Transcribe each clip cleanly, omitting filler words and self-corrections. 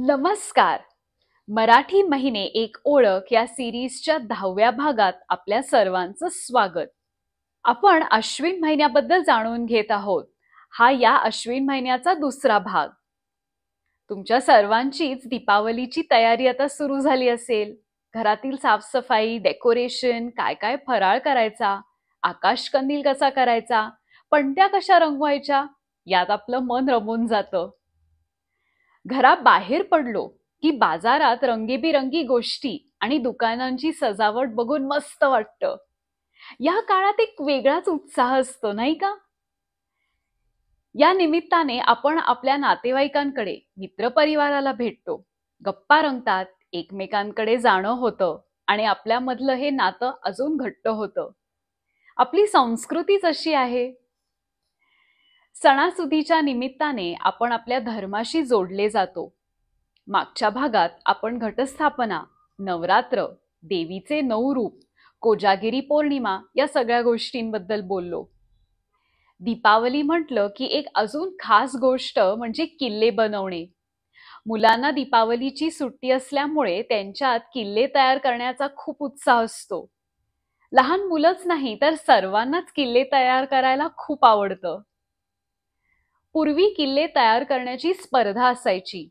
नमस्कार. मराठी महिने एक ओळख या सिरीजच्या 10व्या भागात आपल्या सर्वांचं स्वागत. आपण अश्विन महिन्याबद्दल जाणून घेत आहोत. हा या अश्विन महिन्याचा दुसरा भाग. तुमच्या सर्वांचीच दीपावलीची तयारी आता सुरू झाली असेल. घरातील साफसफाई, डेकोरेशन, काय काय फराळ करायचा, आकाशकंदील कसा करायचा, पणत्या कशा रंगवायच्या, यात आपलं मन रमून जातं. घराबाहेर पडलो की बाजारात रंगीबिरंगी गोष्टी आणि दुकानांची सजावट बघून मस्त वाटतं. या काळात एक वेगळाच उत्साह असतो, नाही का? या निमित्ताने आपण आपल्या नातेवाईकांकडे, मित्रपरिवाराला भेटतो, गप्पा रंगतात, एकमेकांकडे जाणं होतं आणि आपल्यामधलं हे नातं अजून घट्ट होतं. आपली संस्कृतीच अशी आहे. सणासुदीच्या निमित्ताने आपण आपल्या धर्माशी जोडले जातो. मागच्या भागात आपण घटस्थापना, नवरात्र, देवीचे 9 रूप, कोजागिरी पौर्णिमा या सगळ्या गोष्टींबद्दल बोललो. दीपावली म्हटलं की एक अजून खास गोष्ट म्हणजे किल्ले बनवणे. मुलांना दीपावलीची सुट्टी असल्यामुळे त्यांच्यात किल्ले तयार करण्याचा खूप उत्साह असतो. लहान मुलंच नाही तर सर्वांनाच किल्ले तयार करायला खूप आवडतं. पूर्वी किल्ले तयार करण्याची स्पर्धा असायची.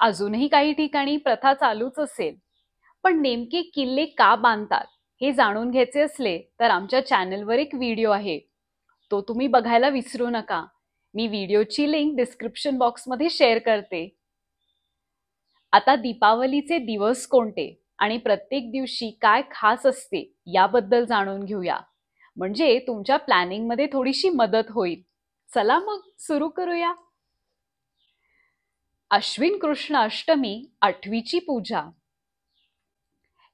अजूनही काही ठिकाणी प्रथा चालूच असेल. पण नेमके किल्ले का बांधतात हे जाणून घ्यायचे असले तर आमच्या चॅनलवर एक व्हिडिओ आहे, तो तुम्ही बघायला विसरू नका. मी व्हिडिओची लिंक डिस्क्रिप्शन बॉक्समध्ये शेअर करते. आता दीपावलीचे दिवस कोणते आणि प्रत्येक दिवशी काय खास असते याबद्दल जाणून घेऊया. म्हणजे तुमच्या प्लॅनिंगमध्ये थोडीशी मदत होईल. चला मग सुरू करूया. अश्विन कृष्ण अष्टमी, 8वीची पूजा.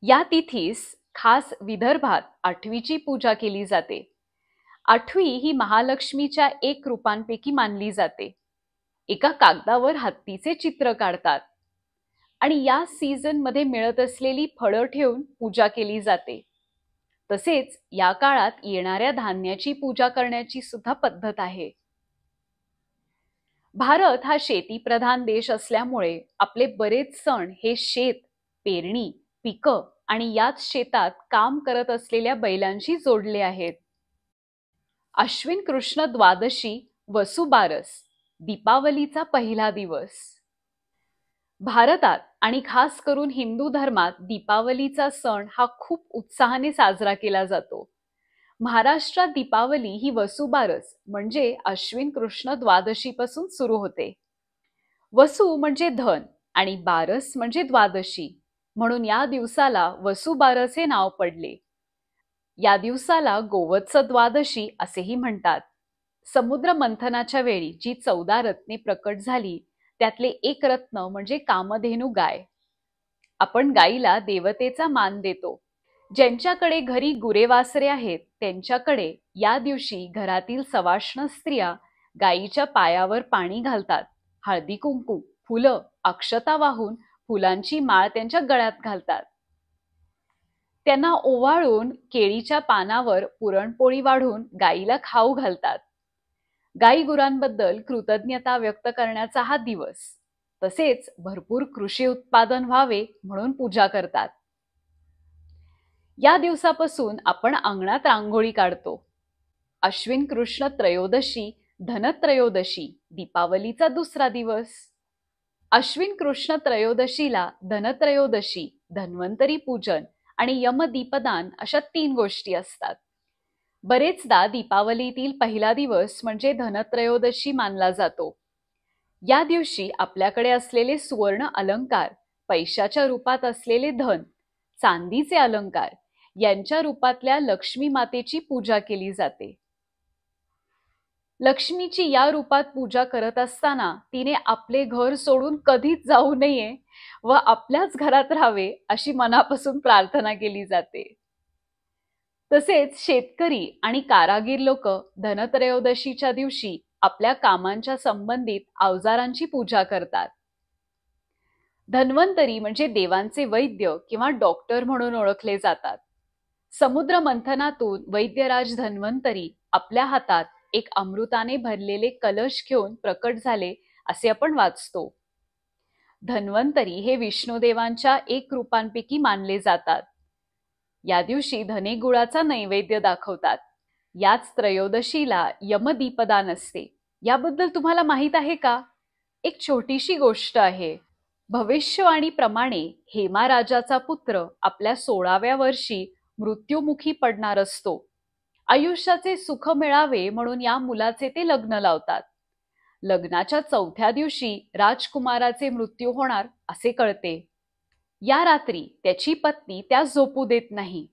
या तिथीस खास विदर्भात 8वीची पूजा केली जाते. 8वी ही महालक्ष्मीच्या 1 रूपांपैकी मानली जाते. एका कागदावर हत्तीचे चित्र काढतात आणि या सीझन मध्ये मिळत असलेली फळं ठेवून पूजा केली जाते. तसेच या काळात येणाऱ्या धान्याची पूजा करण्याची सुद्धा पद्धत आहे. भारत हा शेतीप्रधान देश असल्यामुळे आपले बरेच सण हे शेत, पेरणी, पिकं आणि याच शेतात काम करत असलेल्या बैलांशी जोडले आहेत. अश्विन कृष्ण द्वादशी, वसुबारस, दीपावलीचा पहिला दिवस. भारतात आणि खास करून हिंदू धर्मात दीपावलीचा सण हा खूप उत्साहाने साजरा केला जातो. महाराष्ट्रात दीपावली ही वसुबारस म्हणजे अश्विन कृष्ण द्वादशीपासून सुरू होते. वसु म्हणजे धन आणि बारस म्हणजे द्वादशी, म्हणून या दिवसाला वसुबारस हे नाव पडले. या दिवसाला गोवत्स द्वादशी असेही म्हणतात. समुद्र मंथनाच्या वेळी जी 14 रत्ने प्रकट झाली त्यातले एक रत्न म्हणजे कामधेनू गाय. आपण गायीला देवतेचा मान देतो. ज्यांच्याकडे घरी गुरेवासरे आहेत त्यांच्याकडे या दिवशी घरातील सवाष्ण स्त्रिया गायीच्या पायावर पाणी घालतात, हळदी कुंकू, फुलं, अक्षता वाहून फुलांची माळ त्यांच्या गळ्यात घालतात. त्यांना ओवाळून केळीच्या पानावर पुरणपोळी वाढून गायीला खाऊ घालतात. गाई गुरांबद्दल कृतज्ञता व्यक्त करण्याचा हा दिवस. तसेच भरपूर कृषी उत्पादन व्हावे म्हणून पूजा करतात. या दिवसापासून आपण अंगणात रांगोळी काढतो. अश्विन कृष्ण त्रयोदशी, धनत्रयोदशी, दीपावलीचा दुसरा दिवस. अश्विन कृष्ण त्रयोदशीला धनत्रयोदशी, धन्वंतरी पूजन आणि यमदीपदान अशा 3 गोष्टी असतात. बरेचदा दीपावलीतील पहिला दिवस म्हणजे धनत्रयोदशी मानला जातो. या दिवशी आपल्याकडे असलेले सुवर्ण अलंकार, पैशाच्या रूपात असलेले धन, चांदीचे अलंकार यांच्या रूपातल्या लक्ष्मी मातेची पूजा केली जाते. लक्ष्मीची या रूपात पूजा करत असताना तिने आपले घर सोडून कधीच जाऊ नये व आपल्याच घरात राहावे अशी मनापासून प्रार्थना केली जाते. तसेच शेतकरी आणि कारागीर लोक धनत्रयोदशीच्या दिवशी आपल्या कामांच्या संबंधित अवजारांची पूजा करतात. धन्वंतरी म्हणजे देवांचे वैद्य किंवा डॉक्टर म्हणून ओळखले जातात. समुद्र मंथनातून वैद्यराज धन्वंतरी आपल्या हातात एक अमृताने भरलेले कलश घेऊन प्रकट झाले असे आपण वाचतो. धन्वंतरी हे विष्णुदेवांच्या एक रूपांपैकी मानले जातात. या दिवशी धने गुळाचा नैवेद्य दाखवतात. याच त्रयोदशीला यमदीपदान असते. याबद्दल तुम्हाला माहित आहे का? एक छोटीशी गोष्ट आहे. भविष्यवाणीप्रमाणे हेमा राजाचा पुत्र आपल्या 16व्या वर्षी मृत्युमुखी पडणार असतो. आयुष्याचे सुख मिळावे म्हणून या मुलाचे ते लग्न लावतात. लग्नाच्या 4थ्या दिवशी राजकुमाराचे मृत्यू होणार असे कळते. या रात्री त्याची पत्नी त्यास झोपू देत नाही.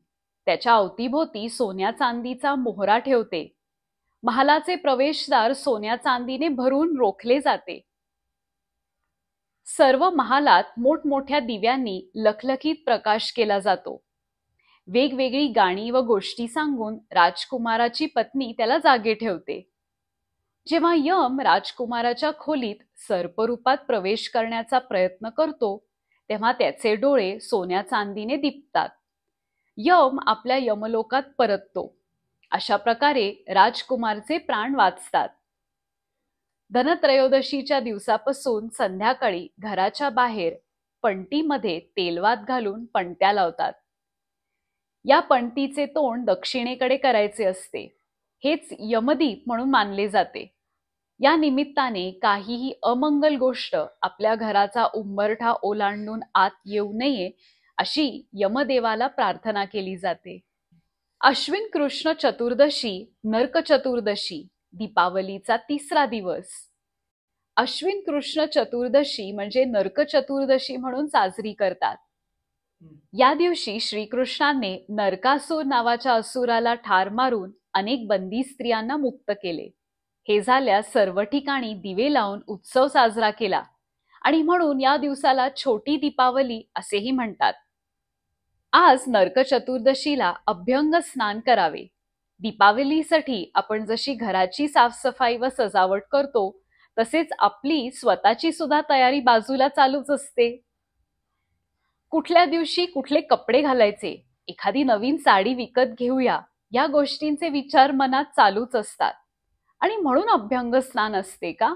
त्याच्या अवतीभोवती सोन्या चांदीचा मोहरा ठेवते. महालाचे प्रवेशद्वार सोन्या चांदीने भरून रोखले जाते. सर्व महालात मोठमोठ्या दिव्यांनी लखलखीत प्रकाश केला जातो. वेगवेगळी गाणी व गोष्टी सांगून राजकुमाराची पत्नी त्याला जागे ठेवते. जेव्हा यम राजकुमाराच्या खोलीत सर्परूपात प्रवेश करण्याचा प्रयत्न करतो तेव्हा त्याचे डोळे सोन्या चांदीने दिपतात. यम आपल्या यमलोकात परततो. अशा प्रकारे राजकुमारचे प्राण वाचतात. धनत्रयोदशीच्या दिवसापासून संध्याकाळी घराच्या बाहेर पणतीमध्ये तेलवात घालून पणत्या लावतात. या पणतीचे तोंड दक्षिणेकडे करायचे असते. हेच यमदीप म्हणून मानले जाते. या निमित्ताने काहीही अमंगल गोष्ट आपल्या घराचा उंबरठा ओलांडून आत येऊ नये अशी यमदेवाला प्रार्थना केली जाते. अश्विन कृष्ण चतुर्दशी, नरक चतुर्दशी, दीपावलीचा 3रा दिवस. अश्विन कृष्ण चतुर्दशी म्हणजे नरक चतुर्दशी म्हणून साजरी करतात. या दिवशी श्रीकृष्णाने नरकासूर नावाच्या असुराला ठार मारून अनेक बंदी स्त्रियांना मुक्त केले. हे झाल्यास सर्व ठिकाणी दिवे लावून उत्सव साजरा केला आणि म्हणून या दिवसाला छोटी दीपावली असेही म्हणतात. आज नरक चतुर्दशीला अभ्यंग स्नान करावे. दीपावलीसाठी आपण जशी घराची साफसफाई व सजावट करतो तसेच आपली स्वतःची सुद्धा तयारी बाजूला चालूच असते. कुठल्या दिवशी कुठले कपडे घालायचे, एखादी नवीन साडी विकत घेऊया, या गोष्टींचे विचार मनात चालूच असतात. आणि म्हणून अभ्यंग स्नान असते का?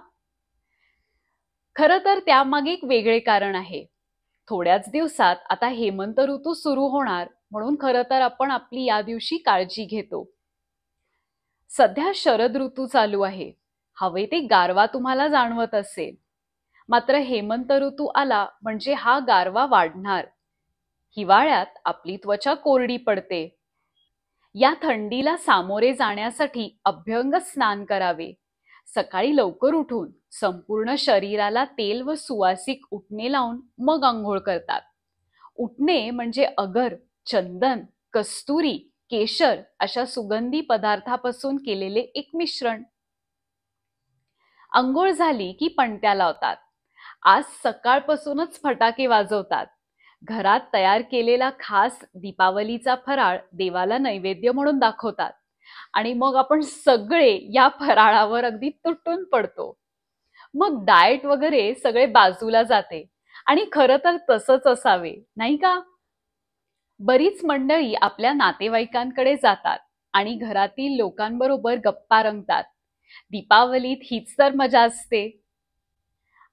खरं तर त्यामागे एक वेगळे कारण आहे. थोड्याच दिवसात आता हेमंत ऋतू सुरू होणार म्हणून खरं तर आपण आपली या दिवशी काळजी घेतो. सध्या शरद ऋतू चालू आहे. हवे ते गारवा तुम्हाला जाणवत असेल. मात्र हेमंत ऋतू आला म्हणजे हा गारवा वाढणार. हिवाळ्यात आपली त्वचा कोरडी पडते. या थंडीला सामोरे जाण्यासाठी अभ्यंग स्नान करावे. सकाळी लवकर उठून संपूर्ण शरीराला तेल व सुवासिक उटणे लावून मग आंघोळ करतात. उटणे म्हणजे अगर, चंदन, कस्तुरी, केशर अशा सुगंधी पदार्थापासून केलेले एक मिश्रण. आंघोळ झाली की पणत्या लावतात. आज सकाळपासूनच फटाके वाजवतात. घरात तयार केलेला खास दीपावलीचा फराळ देवाला नैवेद्य म्हणून दाखवतात आणि मग आपण सगळे या फराळावर अगदी तुटून पडतो. मग डाएट वगैरे सगळे बाजूला जाते आणि खरं तर तसंच असावे, नाही का? बरीच मंडळी आपल्या नातेवाईकांकडे जातात आणि घरातील लोकांबरोबर गप्पा रंगतात. दीपावलीत हीच तर मजा असते.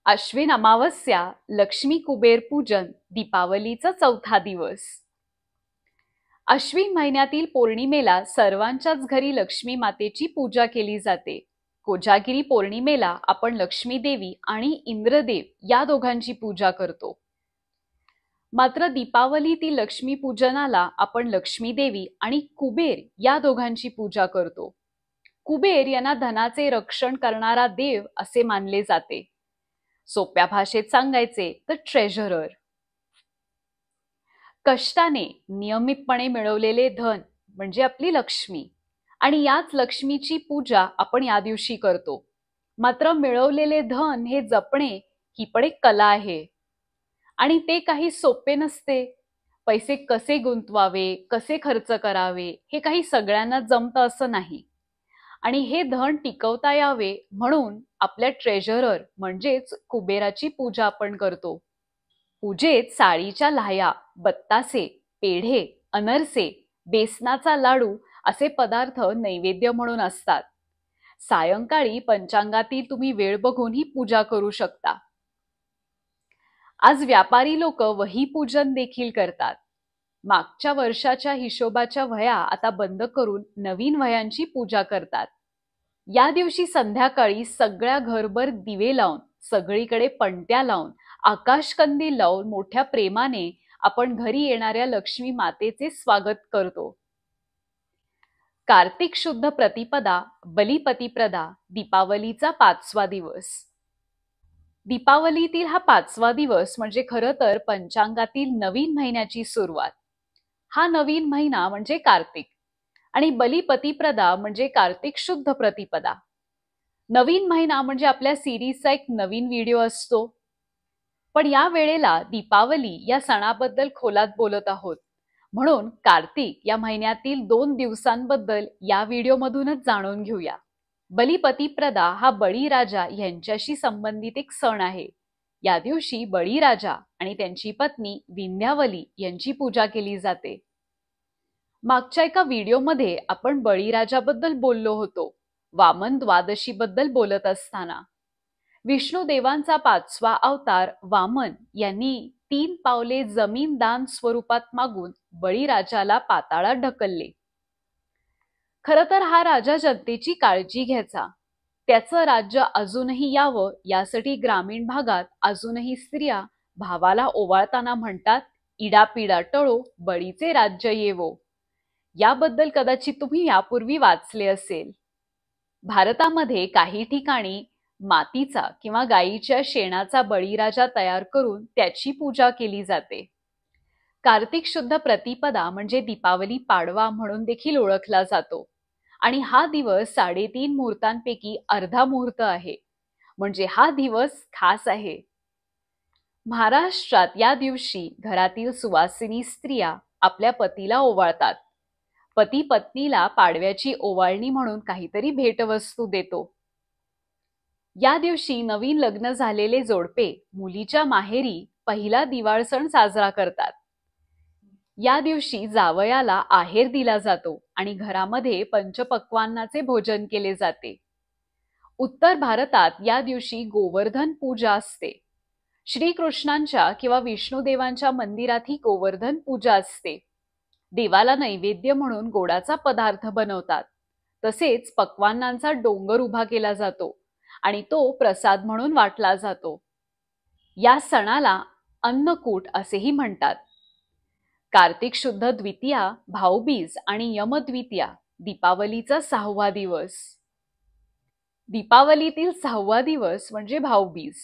अश्विन अमावस्या, लक्ष्मी कुबेर पूजन, दीपावलीचा 4था दिवस. अश्विन महिन्यातील पौर्णिमेला सर्वांच्याच घरी लक्ष्मी मातेची पूजा केली जाते. कोजागिरी पौर्णिमेला आपण लक्ष्मी देवी आणि इंद्रदेव या दोघांची पूजा करतो. मात्र दीपावलीतील लक्ष्मी पूजनाला आपण लक्ष्मी देवी आणि कुबेर या दोघांची पूजा करतो. कुबेर यांना धनाचे रक्षण करणारा देव असे मानले जाते. सोप्या भाषेत सांगायचे तर ट्रेझरर. कष्टाने नियमितपणे मिळवलेले धन म्हणजे आपली लक्ष्मी आणि याच लक्ष्मीची पूजा आपण या दिवशी करतो. मात्र मिळवलेले धन हे जपणे ही पण एक कला आहे आणि ते काही सोपे नसते. पैसे कसे गुंतवावे, कसे खर्च करावे हे काही सगळ्यांना जमतं असं नाही. आणि हे धन टिकवता यावे म्हणून आपल्या ट्रेझरर म्हणजेच कुबेराची पूजा आपण करतो. पूजेत साळीच्या लाह्या, बत्तासे, पेढे, अनरसे, बेसनाचा लाडू असे पदार्थ नैवेद्य म्हणून असतात. सायंकाळी पंचांगातील तुम्ही वेळ बघून ही पूजा करू शकता. आज व्यापारी लोक वही पूजन देखील करतात. मागच्या वर्षाच्या हिशोबाच्या वह्या आता बंद करून नवीन वह्यांची पूजा करतात. या दिवशी संध्याकाळी सगळ्या घरभर दिवे लावून, सगळीकडे पणत्या लावून, आकाशकंदील लावून मोठ्या प्रेमाने आपण घरी येणाऱ्या लक्ष्मी मातेचे स्वागत करतो. कार्तिक शुद्ध प्रतिपदा, बलिपतिप्रदा, दीपावलीचा 5वा दिवस. दीपावलीतील हा 5वा दिवस म्हणजे खरं तर पंचांगातील नवीन महिन्याची सुरुवात. हा नवीन महिना म्हणजे कार्तिक आणि बलिपतिप्रदा म्हणजे कार्तिक शुद्ध प्रतिपदा. नवीन महिना म्हणजे आपल्या सिरीजचा एक नवीन व्हिडिओ असतो. पण या वेळेला दीपावली या सणाबद्दल खोलात बोलत आहोत, म्हणून कार्तिक या महिन्यातील 2 दिवसांबद्दल या व्हिडिओमधूनच जाणून घेऊया. बलिपतिप्रदा हा बळीराजा यांच्याशी संबंधित एक सण आहे. या दिवशी बळीराजा आणि त्यांची पत्नी विंध्यावली यांची पूजा केली जाते. मागच्या एका व्हिडिओमध्ये आपण बळीराजाबद्दल बोललो होतो, वामन द्वादशी बद्दल बोलत असताना. विष्णुदेवांचा 5वा अवतार वामन यांनी 3 पावले जमीन दान स्वरूपात मागून बळीराजाला पाताळात ढकलले. खरं तर हा राजा जनतेची काळजी घ्यायचा. त्याचं राज्य अजूनही यावं यासाठी ग्रामीण भागात अजूनही स्त्रिया भावाला ओवाळताना म्हणतात, इडापिडा टळो, बळीचे राज्य येवो. याबद्दल कदाचित तुम्ही यापूर्वी वाचले असेल. भारतामध्ये काही ठिकाणी मातीचा किंवा गायीच्या शेणाचा बळीराजा तयार करून त्याची पूजा केली जाते. कार्तिक शुद्ध प्रतिपदा म्हणजे दीपावली पाडवा म्हणून देखील ओळखला जातो आणि हा दिवस 3.5 मुहूर्तांपैकी अर्धा मुहूर्त आहे, म्हणजे हा दिवस खास आहे. महाराष्ट्रात या दिवशी घरातील सुवासिनी स्त्रिया आपल्या पतीला ओवाळतात. पती पत्नीला पाडव्याची ओवाळणी म्हणून काहीतरी भेटवस्तू देतो. या दिवशी नवीन लग्न झालेले जोडपे मुलीच्या माहेरी पहिला दिवाळ सण साजरा करतात. या दिवशी जावयाला आहेर दिला जातो आणि घरामध्ये पंचपक्वान्नाचे भोजन केले जाते. उत्तर भारतात या दिवशी गोवर्धन पूजा असते. श्रीकृष्णांच्या किंवा विष्णुदेवांच्या मंदिरातही गोवर्धन पूजा असते. देवाला नैवेद्य म्हणून गोडाचा पदार्थ बनवतात. तसेच पक्वान्नांचा डोंगर उभा केला जातो आणि तो प्रसाद म्हणून वाटला जातो. या सणाला अन्नकूट असेही म्हणतात. कार्तिक शुद्ध द्वितीया, भाऊबीज आणि यमद्वितीया, दीपावलीचा 6वा दिवस. दीपावलीतील 6वा दिवस म्हणजे भाऊबीज.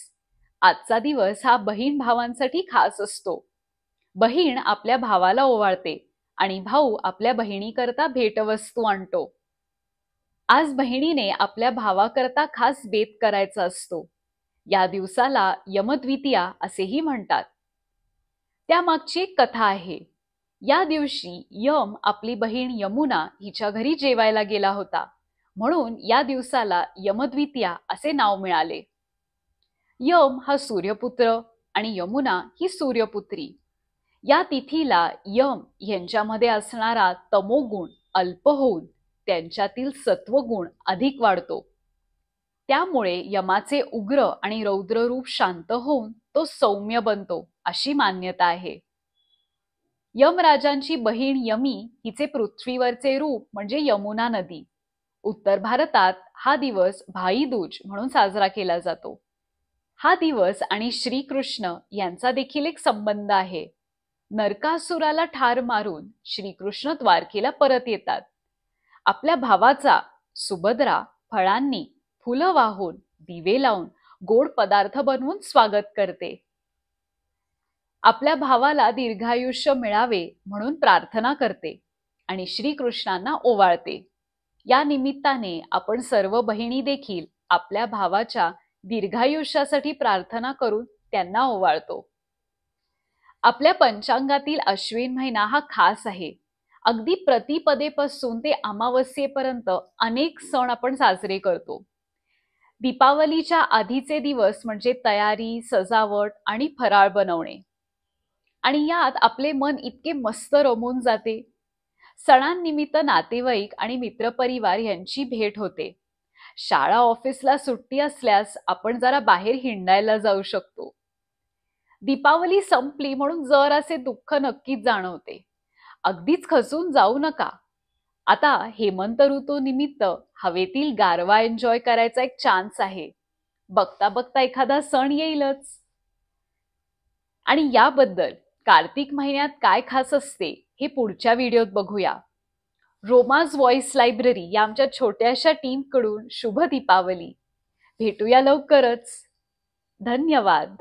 आजचा दिवस हा बहीण भावांसाठी खास असतो. बहीण आपल्या भावाला ओवाळते आणि भाऊ आपल्या बहिणीकरता भेटवस्तू आणतो. आज बहिणीने आपल्या भावाकरता खास बेत करायचा असतो. या दिवसाला यमद्वितीया असेही म्हणतात. त्यामागची एक कथा आहे. या दिवशी यम आपली बहीण यमुना हिच्या घरी जेवायला गेला होता, म्हणून या दिवसाला यमद्वितीया असे नाव मिळाले. यम हा सूर्यपुत्र आणि यमुना ही सूर्यपुत्री. या तिथीला यम यांच्यामध्ये असणारा तमोगुण अल्प होऊन त्यांच्यातील सत्वगुण अधिक वाढतो. त्यामुळे यमाचे उग्र आणि रौद्र रूप शांत होऊन तो सौम्य बनतो अशी मान्यता आहे. यमराजांची बहीण यमी हिचे पृथ्वीवरचे रूप म्हणजे यमुना नदी. उत्तर भारतात हा दिवस भाई दूज म्हणून साजरा केला जातो. हा दिवस आणि श्रीकृष्ण यांचा देखील एक संबंध आहे. नरकासुराला ठार मारून श्रीकृष्ण द्वारकेला परत येतात. आपल्या भावाचा सुभद्रा फळांनी, फुलं वाहून, दिवे लावून, गोड पदार्थ बनवून स्वागत करते. आपल्या भावाला दीर्घायुष्य मिळावे म्हणून प्रार्थना करते आणि श्रीकृष्णांना ओवाळते. या निमित्ताने आपण सर्व बहिणी देखील आपल्या भावाच्या दीर्घायुष्यासाठी प्रार्थना करून त्यांना ओवाळतो. आपल्या पंचांगातील अश्विन महिना हा खास आहे. अगदी प्रतिपदेपासून ते अमावस्येपर्यंत अनेक सण आपण साजरे करतो. दीपावलीच्या आधीचे दिवस म्हणजे तयारी, सजावट आणि फराळ बनवणे. आणि यात आपले मन इतके मस्त रमून जाते. सणांनिमित्त नातेवाईक आणि मित्रपरिवार यांची भेट होते. शाळा ऑफिसला सुट्टी असल्यास आपण जरा बाहेर हिंडायला जाऊ शकतो. दीपावली संपली म्हणून जरासे दुःख नक्कीच जाणवते. अगदीच खचून जाऊ नका. आता हेमंत ऋतू निमित्त हवेतील गारवा एन्जॉय करायचा एक चान्स आहे. बघता बघता एखादा सण येईलच. आणि याबद्दल कार्तिक महिन्यात काय खास असते हे पुढच्या व्हिडिओत बघूया. रोमाज व्हॉइस लायब्ररी या आमच्या छोट्याशा टीमकडून शुभ दीपावली. भेटूया लवकरच. धन्यवाद.